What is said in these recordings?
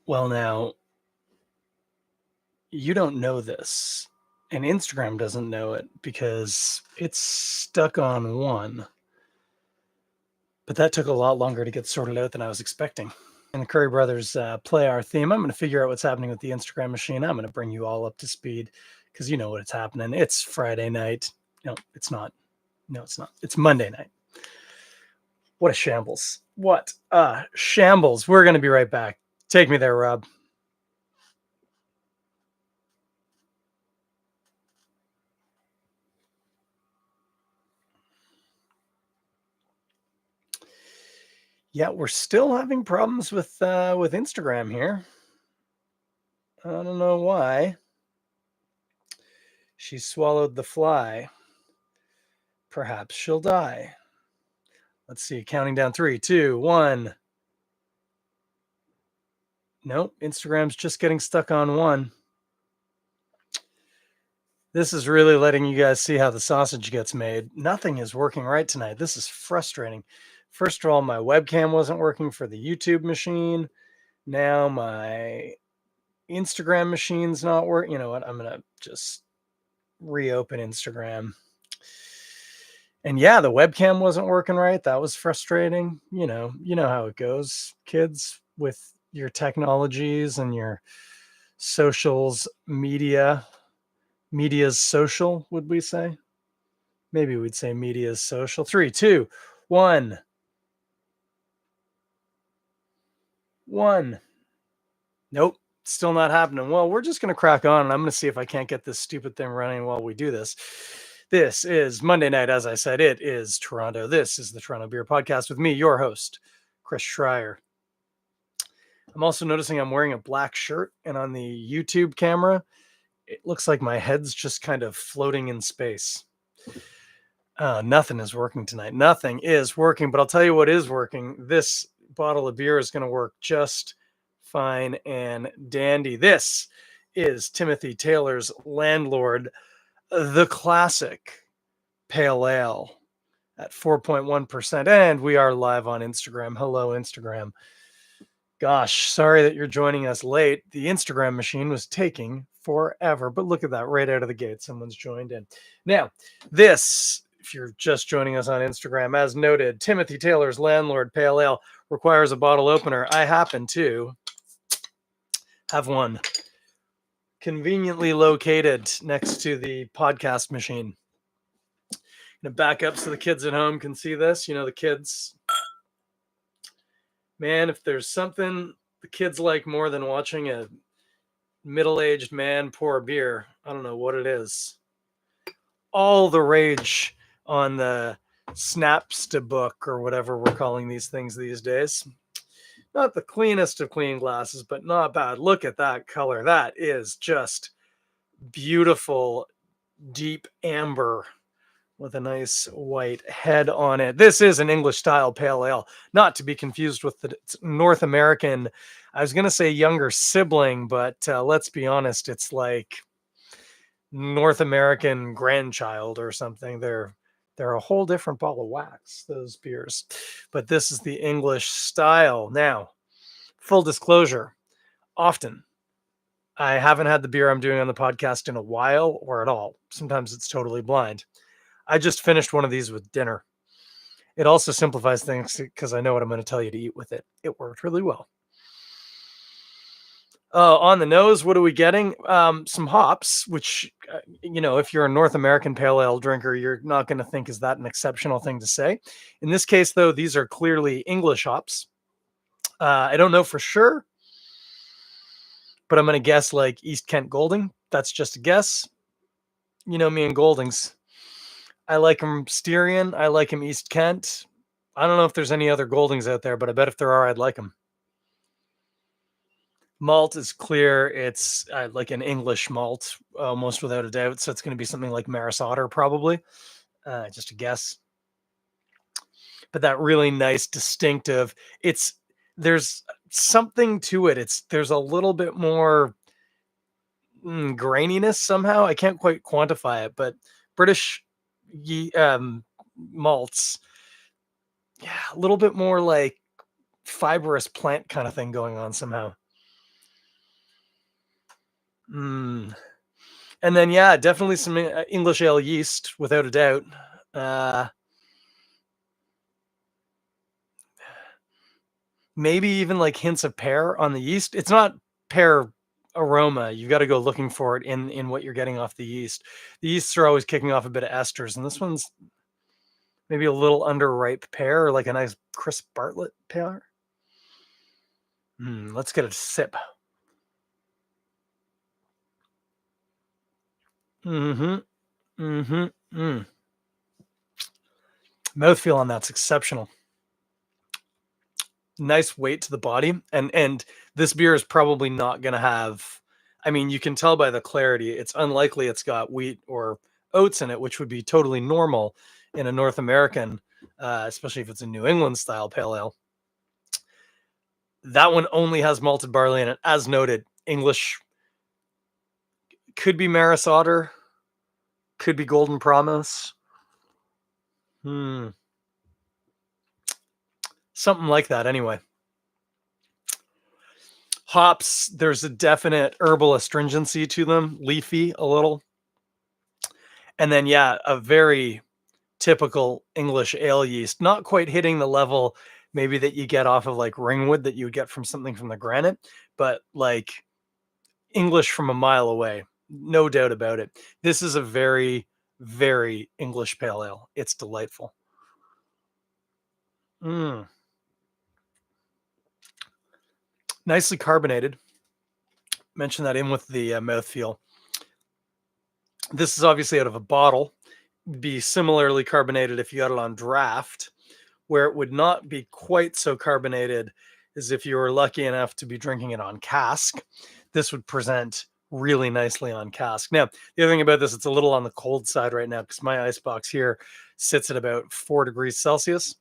Well, now, you don't know this, and Instagram doesn't know it because it's stuck on 1, but that took a lot longer to get sorted out than I was expecting. And the Curry brothers play our theme. I'm going to figure out what's happening with the Instagram machine. I'm going to bring you all up to speed because you know what's happening. It's Friday night. No, it's not. No, it's not. It's Monday night. What a shambles. What a shambles. We're going to be right back. Take me there, Rob. Yeah, we're still having problems with Instagram here. I don't know why. She swallowed the fly. Perhaps she'll die. Let's see. Counting down 3, 2, 1. Nope. Instagram's just getting stuck on 1. This is really letting you guys see how the sausage gets made. Nothing is working right tonight. This is frustrating. First of all, my webcam wasn't working for the YouTube machine. Now my Instagram machine's not working. You know what? I'm going to just reopen Instagram. And yeah, the webcam wasn't working right. That was frustrating. You know how it goes, kids, with your technologies and your socials, media's social, would we say? Maybe we'd say media's social. 3, 2, 1. 1. Nope. Still not happening. Well, we're just going to crack on, and I'm going to see if I can't get this stupid thing running while we do this. This is Monday night. As I said, it is Toronto. This is the Toronto Beer Podcast with me, your host, Chris Schreier. I'm also noticing I'm wearing a black shirt, and on the YouTube camera, it looks like my head's just kind of floating in space. Nothing is working tonight. Nothing is working, but I'll tell you what is working. This bottle of beer is going to work just fine and dandy. This is Timothy Taylor's Landlord, the classic pale ale at 4.1%. And we are live on Instagram. Hello, Instagram. Gosh, sorry that you're joining us late. The Instagram machine was taking forever, but look at that right out of the gate. Someone's joined in. Now, this, if you're just joining us on Instagram, as noted, Timothy Taylor's Landlord Pale Ale requires a bottle opener. I happen to have one conveniently located next to the podcast machine. I'm going to back up so the kids at home can see this. You know, the kids, man, if there's something the kids like more than watching a middle-aged man pour beer, I don't know what it is. All the rage on the Snapsta book or whatever we're calling these things these days. Not the cleanest of clean glasses, but not bad. Look at that color. That is just beautiful, deep amber with a nice white head on it. This is an English style pale ale, not to be confused with the North American, I was going to say younger sibling, but let's be honest, it's like North American grandchild or something. They're a whole different ball of wax, those beers. But this is the English style. Now, full disclosure, often I haven't had the beer I'm doing on the podcast in a while or at all. Sometimes it's totally blind. I just finished one of these with dinner. It also simplifies things because I know what I'm going to tell you to eat with it. It worked really well. On the nose, what are we getting? Some hops, which, if you're a North American pale ale drinker, you're not going to think is that an exceptional thing to say. In this case, though, these are clearly English hops. I don't know for sure, but I'm going to guess like East Kent Golding. That's just a guess. You know me and Goldings. I like them Styrian. I like them East Kent. I don't know if there's any other Goldings out there, but I bet if there are, I'd like them. Malt is clear. It's like an English malt, almost without a doubt. So it's going to be something like Maris Otter, probably. Just a guess. But that really nice, distinctive. There's something to it. There's a little bit more graininess somehow. I can't quite quantify it, but British malts, yeah, a little bit more like fibrous plant kind of thing going on somehow. Mm. And then, yeah, definitely some English ale yeast, without a doubt. Uh, Maybe even like hints of pear on the yeast. It's not pear aroma. You got to go looking for it in what you're getting off the yeast. The yeasts are always kicking off a bit of esters, and this one's maybe a little underripe pear, or like a nice crisp Bartlett pear. Let's get a sip. Mm-hmm. Mm-hmm. Mm. Mouthfeel on that's exceptional. Nice weight to the body, and this beer is probably not gonna have, I mean, you can tell by the clarity, it's unlikely it's got wheat or oats in it, which would be totally normal in a North American, especially if it's a New England style pale ale. That one only has malted barley in it, as noted. English, could be Maris Otter, could be Golden Promise. Hmm, something like that anyway. Hops, there's a definite herbal astringency to them, leafy a little. And then, yeah, a very typical English ale yeast, not quite hitting the level maybe that you get off of like Ringwood that you would get from something from the granite, but like English from a mile away. No doubt about it. This is a very, very English pale ale. It's delightful. Mm, nicely carbonated. Mention that in with the mouthfeel. This is obviously out of a bottle. Be similarly carbonated if you got it on draft. Where it would not be quite so carbonated is if you were lucky enough to be drinking it on cask. This would present really nicely on cask. Now, the other thing about this, it's a little on the cold side right now because my ice box here sits at about 4 degrees Celsius,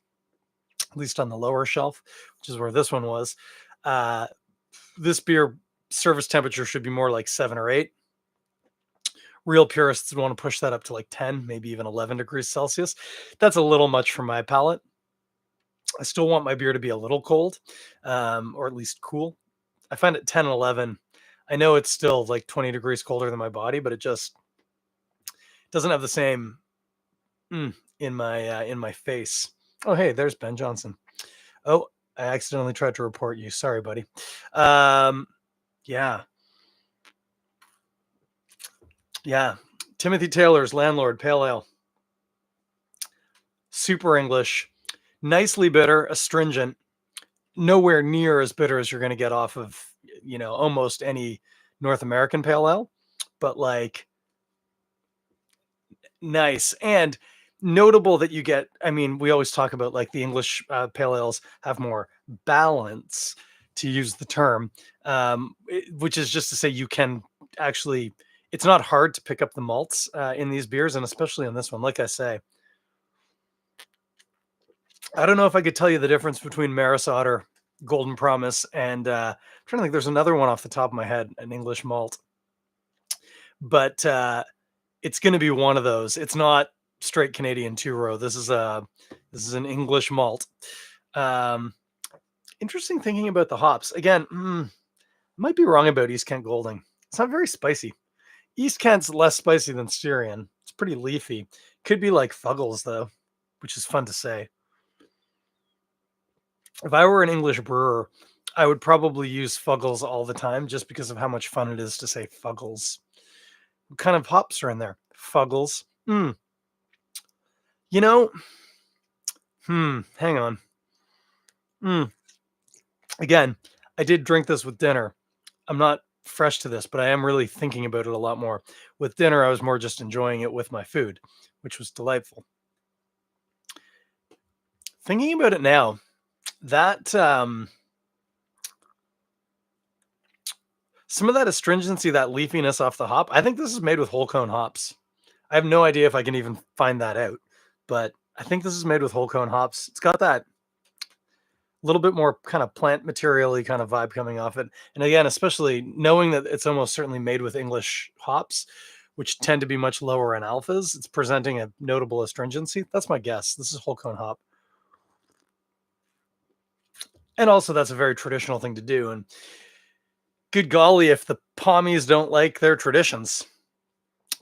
at least on the lower shelf, which is where this one was. Uh, this beer service temperature should be more like 7 or 8. Real purists would want to push that up to like 10, maybe even 11 degrees Celsius. That's a little much for my palate. I still want my beer to be a little cold, or at least cool. I find it 10 and 11. I know it's still like 20 degrees colder than my body, but it just doesn't have the same in my face. Oh, hey, there's Ben Johnson. Oh, I accidentally tried to report you. Sorry, buddy. Um, yeah, yeah. Timothy Taylor's Landlord Pale Ale. Super English, nicely bitter, astringent, nowhere near as bitter as you're going to get off of, almost any North American pale ale, but like nice and notable that you get. I mean, we always talk about like the English pale ales have more balance, to use the term, which is just to say you can actually. It's not hard to pick up the malts in these beers, and especially in this one. Like I say, I don't know if I could tell you the difference between Maris Otter, Golden Promise, and I'm trying to think. There's another one off the top of my head, an English malt, but it's going to be one of those. It's not straight Canadian two row. This is an English malt. Um, Interesting thinking about the hops again. Might be wrong about East Kent Golding. It's not very spicy. East Kent's less spicy than Styrian. It's pretty leafy. Could be like Fuggles though, which is fun to say. If I were an English brewer, I would probably use Fuggles all the time just because of how much fun it is to say Fuggles. What kind of hops are in there? Fuggles. You know, hang on. Mm. Again, I did drink this with dinner. I'm not fresh to this, but I am really thinking about it a lot more. With dinner, I was more just enjoying it with my food, which was delightful. Thinking about it now, that some of that astringency, that leafiness off the hop, I think this is made with whole cone hops. I have no idea if I can even find that out, but I think this is made with whole cone hops. It's got that little bit more kind of plant material-y kind of vibe coming off it. And again, especially knowing that it's almost certainly made with English hops, which tend to be much lower in alphas, it's presenting a notable astringency. That's my guess. This is whole cone hop. And also that's a very traditional thing to do. And good golly, if the Pommies don't like their traditions,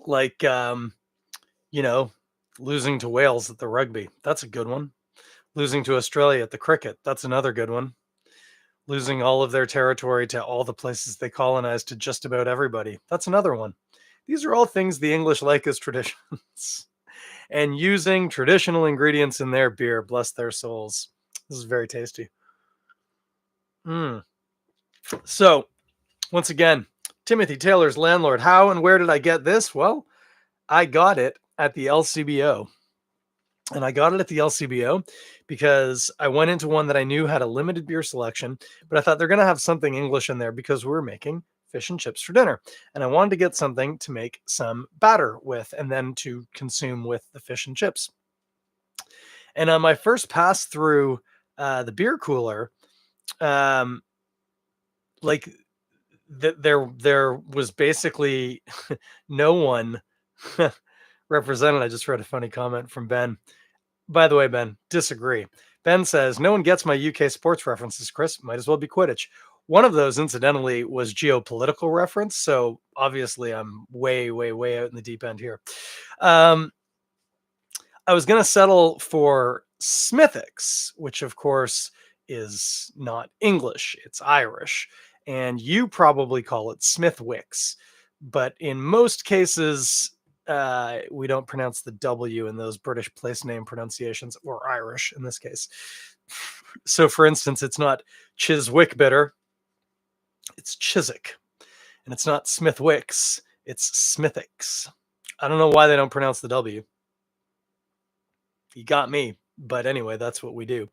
like, you know, losing to Wales at the rugby. That's a good one. Losing to Australia at the cricket. That's another good one. Losing all of their territory to all the places they colonized to just about everybody. That's another one. These are all things the English like as traditions. And using traditional ingredients in their beer, bless their souls. This is very tasty. Mm. So, once again, Timothy Taylor's Landlord. How and where did I get this? Well, I got it at the LCBO. And I got it at the LCBO because I went into one that I knew had a limited beer selection, but I thought they're going to have something English in there because we were making fish and chips for dinner. And I wanted to get something to make some batter with and then to consume with the fish and chips. And on my first pass through the beer cooler, um, like there was basically no one represented. I just read a funny comment from Ben. By the way, Ben, disagree. Ben says, no one gets my UK sports references, Chris. Might as well be Quidditch. One of those, incidentally, was geopolitical reference. So obviously, I'm way, way, way out in the deep end here. I was going to settle for Smithix, which, of course, is not English, it's Irish. And you probably call it Smithwicks. But in most cases, we don't pronounce the W in those British place name pronunciations, or Irish in this case. So, for instance, it's not Chiswick bitter, it's Chiswick. And it's not Smithwicks, it's Smithix. I don't know why they don't pronounce the W. You got me. But anyway, that's what we do.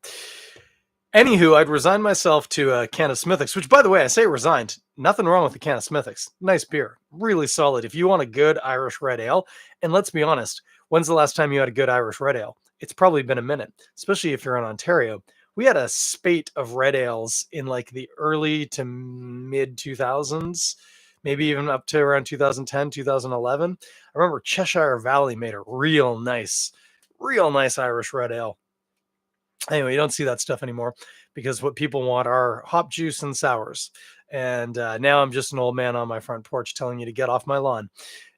Anywho, I'd resigned myself to a can of Smithix, which, by the way, I say resigned. Nothing wrong with a can of Smithix. Nice beer. Really solid. If you want a good Irish red ale, and let's be honest, when's the last time you had a good Irish red ale? It's probably been a minute, especially if you're in Ontario. We had a spate of red ales in like the early to mid 2000s, maybe even up to around 2010, 2011. I remember Cheshire Valley made a real nice Irish red ale. Anyway, you don't see that stuff anymore because what people want are hop juice and sours. And now I'm just an old man on my front porch telling you to get off my lawn.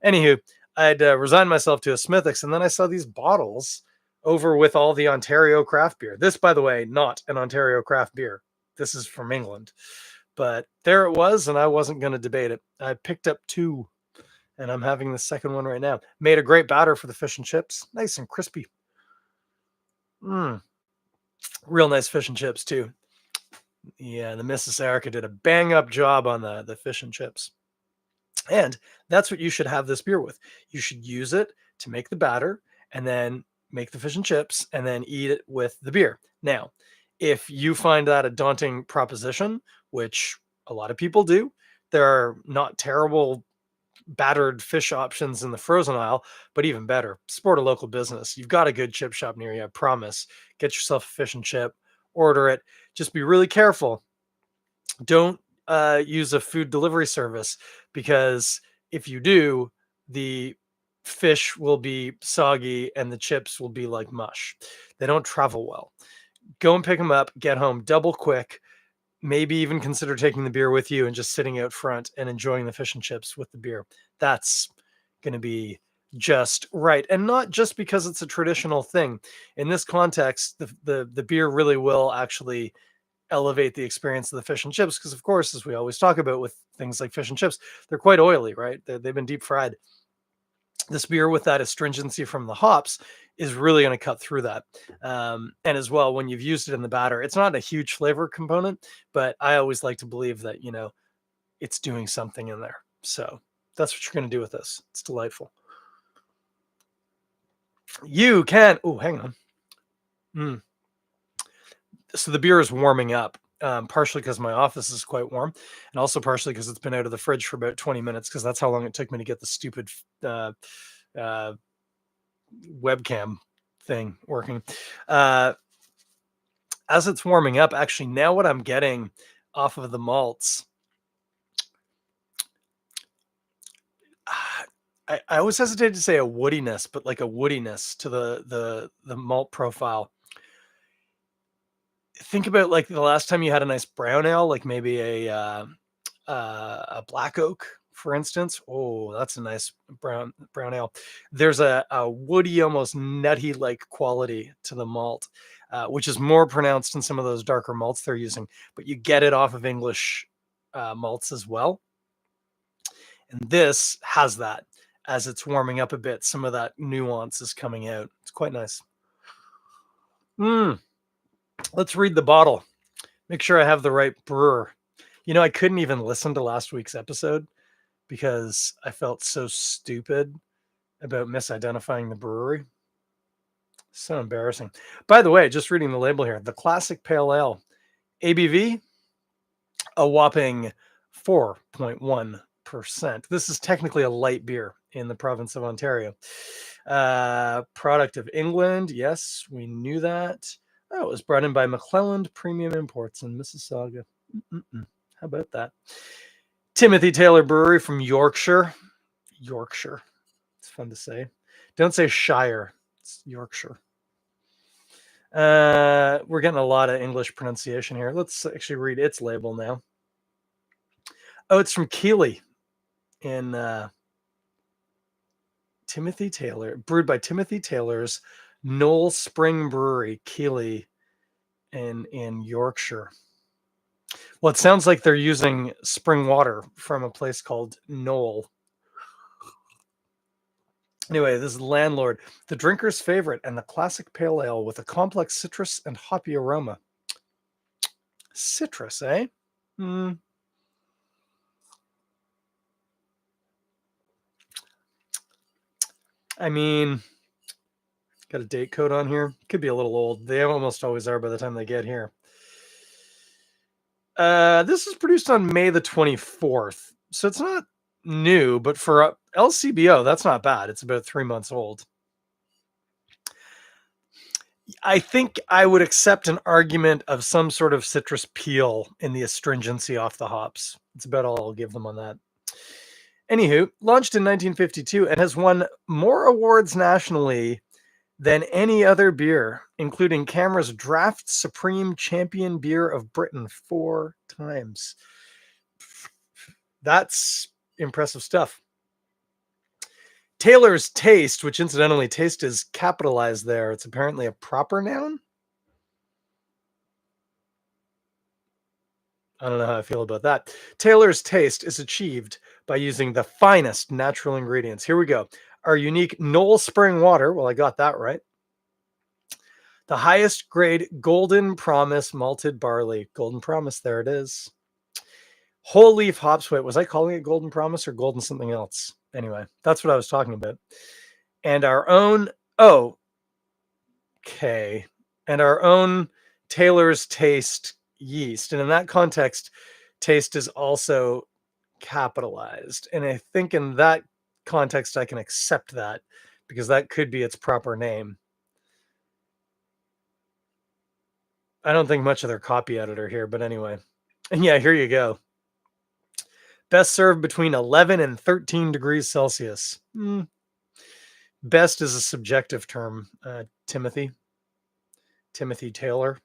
Anywho, I'd resigned myself to a Smithix, and then I saw these bottles over with all the Ontario craft beer. This, by the way, not an Ontario craft beer. This is from England. But there it was, and I wasn't going to debate it. I picked up two, and I'm having the second one right now. Made a great batter for the fish and chips. Nice and crispy. Real nice fish and chips, too. Yeah, the Mrs. Erica did a bang up job on the fish and chips. And that's what you should have this beer with. You should use it to make the batter and then make the fish and chips and then eat it with the beer. Now, if you find that a daunting proposition, which a lot of people do, there are not terrible battered fish options in the frozen aisle, but even better, support a local business. You've got a good chip shop near you, I promise. Get yourself a fish and chip, order it. Just be really careful. Don't use a food delivery service, because if you do, the fish will be soggy and the chips will be like mush. They don't travel well. Go and pick them up, get home double quick. Maybe even consider taking the beer with you and just sitting out front and enjoying the fish and chips with the beer. That's going to be just right. And not just because it's a traditional thing. In this context, the beer really will actually elevate the experience of the fish and chips, because, of course, as we always talk about with things like fish and chips, they're quite oily, right? They've been deep fried. This beer with that astringency from the hops is really going to cut through that. And as well, when you've used it in the batter, it's not a huge flavor component, but I always like to believe that, it's doing something in there. So that's what you're going to do with this. It's delightful. You can, oh, hang on. So the beer is warming up, partially because my office is quite warm, and also partially because it's been out of the fridge for about 20 minutes, because that's how long it took me to get the stupid webcam thing working. As it's warming up, actually, now what I'm getting off of the malts, I always hesitate to say a woodiness, but like a woodiness to the malt profile. Think about like the last time you had a nice brown ale, like maybe a a black oak, for instance. Oh, that's a nice brown ale. There's a woody, almost nutty like quality to the malt, which is more pronounced in some of those darker malts they're using. But you get it off of English malts as well, and this has that. As it's warming up a bit, some of that nuance is coming out. It's quite nice. Let's read the bottle. Make sure I have the right brewer. I couldn't even listen to last week's episode because I felt so stupid about misidentifying the brewery. So embarrassing. By the way, just reading the label here, the Classic Pale Ale, ABV, a whopping 4.1%. This is technically a light beer in the province of Ontario. Product of England. Yes, we knew that. Oh, it was brought in by McClelland Premium Imports in Mississauga. How about that? Timothy Taylor Brewery from Yorkshire. Yorkshire. It's fun to say. Don't say Shire. It's Yorkshire. We're getting a lot of English pronunciation here. Let's actually read its label now. Oh, it's from Keeley in Timothy Taylor, brewed by Timothy Taylor's Knoll Spring Brewery, Keeley in Yorkshire. Well, it sounds like they're using spring water from a place called Knoll. Anyway, this is Landlord, the drinker's favorite and the classic pale ale with a complex citrus and hoppy aroma. Citrus, eh? I mean, got a date code on here. Could be a little old. They almost always are by the time they get here. This is produced on May the 24th. So it's not new, but for LCBO, that's not bad. It's about 3 months old. I think I would accept an argument of some sort of citrus peel in the astringency off the hops. It's about all I'll give them on that. Anywho, launched in 1952 and has won more awards nationally than any other beer, including Camera's Draft Supreme Champion Beer of Britain 4 times. That's impressive stuff. Taylor's Taste, which incidentally, taste is capitalized there. It's apparently a proper noun. I don't know how I feel about that. Taylor's Taste is achieved by using the finest natural ingredients. Here we go. Our unique Knoll Spring water. Well, I got that right. The highest grade Golden Promise malted barley. Golden Promise, there it is. Whole leaf hops. Wait, was I calling it Golden Promise or Golden something else? Anyway, that's what I was talking about. And our own, and our own Taylor's Taste yeast. And in that context, taste is also capitalized. And I think in that context, I can accept that because that could be its proper name. I don't think much of their copy editor here, but anyway. And yeah, here you go. Best served between 11 and 13 degrees Celsius. Best is a subjective term, Timothy Taylor.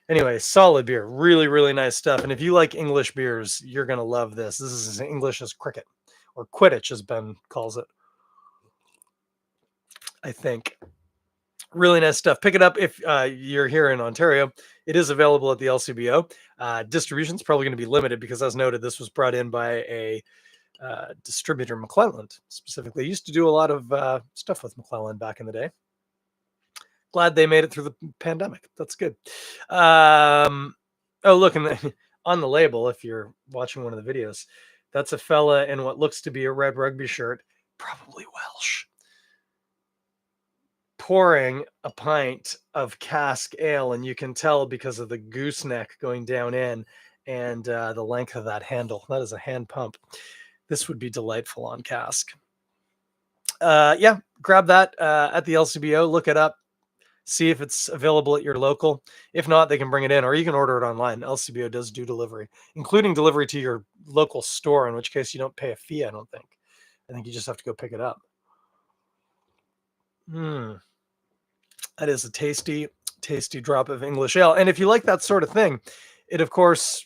Anyway, solid beer. Really, really nice stuff. And if you like English beers, you're going to love this. This is as English as cricket, or Quidditch, as Ben calls it, I think. Really nice stuff. Pick it up if you're here in Ontario. It is available at the LCBO. Distribution is probably going to be limited because, as noted, this was brought in by a distributor, McClelland, specifically. Used to do a lot of stuff with McClelland back in the day. Glad they made it through the pandemic. That's good. Oh, look, on the label, if you're watching one of the videos, that's a fella in what looks to be a red rugby shirt, probably Welsh, pouring a pint of cask ale, and you can tell because of the gooseneck going down in and the length of that handle. That is a hand pump. This would be delightful on cask. Yeah, grab that at the LCBO. Look it up. See if it's available at your local. If not, they can bring it in, or you can order it online. LCBO does do delivery, including delivery to your local store, in which case you don't pay a fee, I don't think. I think you just have to go pick it up. That is a tasty, tasty drop of English ale. And if you like that sort of thing, it, of course,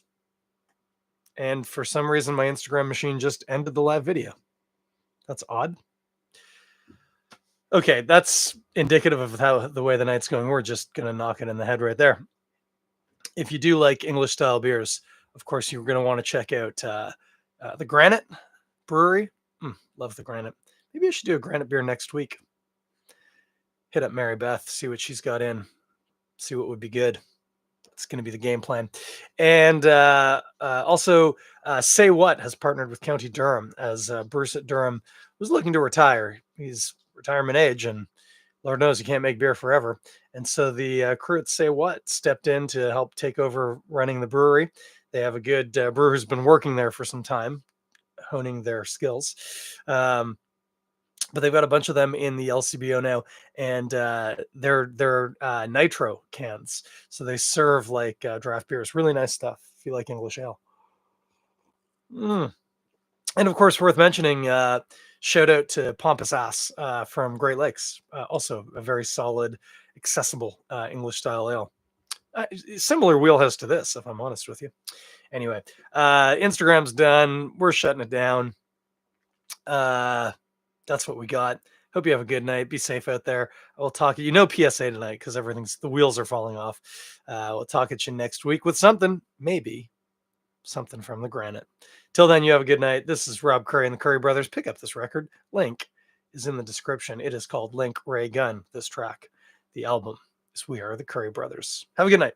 And for some reason, my Instagram machine just ended the live video. That's odd. Okay, that's indicative of how the way the night's going. We're just gonna knock it in the head right there. If you do like English style beers, of course you're gonna want to check out the Granite Brewery. Love the Granite. Maybe I should do a Granite beer next week. Hit up Mary Beth, see what she's got in, see what would be good. It's going to be the game plan. And also, Say What has partnered with County Durham as Bruce at Durham was looking to retire. He's retirement age, and Lord knows you can't make beer forever. And so the crew at Say What stepped in to help take over running the brewery. They have a good brewer who's been working there for some time, honing their skills. But they've got a bunch of them in the LCBO now, and they're nitro cans, so they serve like draft beers. Really nice stuff if you like English ale. And of course, worth mentioning, shout out to Pompous Ass from Great Lakes, also a very solid, accessible English style ale. Similar wheelhouse to this, if I'm honest with you. Anyway, Instagram's done. We're shutting it down. That's what we got. Hope you have a good night. Be safe out there. We'll talk. PSA tonight because the wheels are falling off. We'll talk at you next week with something, maybe something from the Granite. Till then, you have a good night. This is Rob Currie and the Currie Brothers. Pick up this record. Link is in the description. It is called Link Ray Gun. This track, the album is We Are the Currie Brothers. Have a good night.